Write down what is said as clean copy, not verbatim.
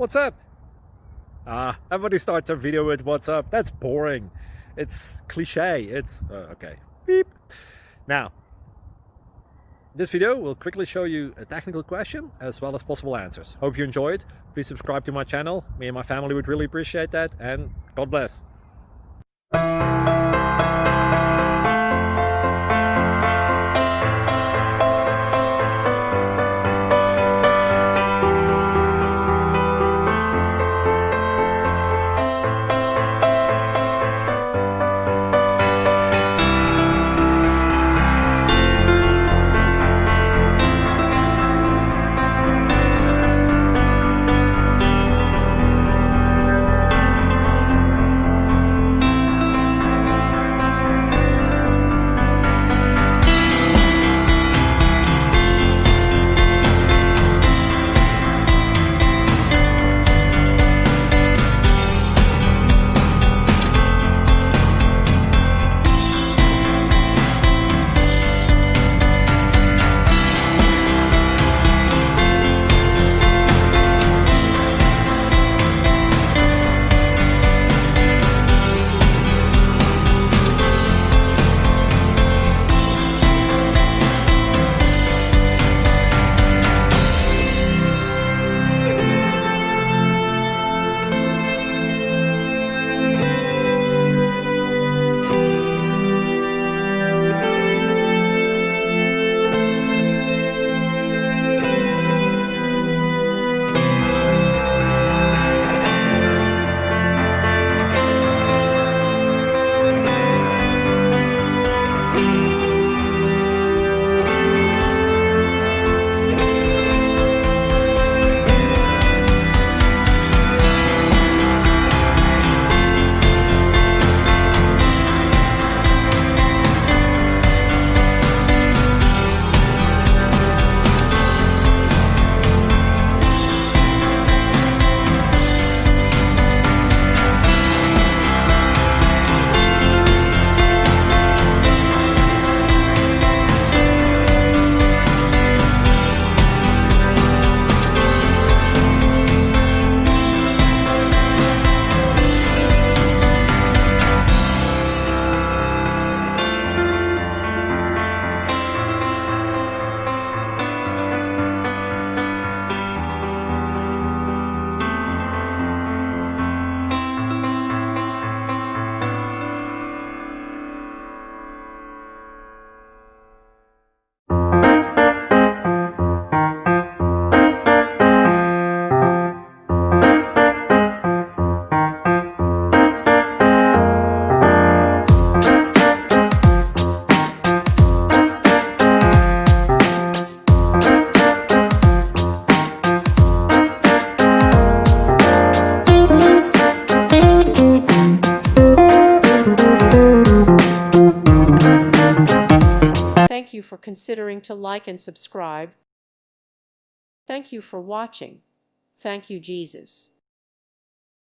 What's up? Everybody starts a video with what's up. That's boring. It's cliche. It's okay. Beep. Now, this video will quickly show you a technical question as well as possible answers. Hope you enjoyed. Please subscribe to my channel. Me and my family would really appreciate that, and God bless. Thank you for considering to like and subscribe. Thank you for watching. Thank you, Jesus.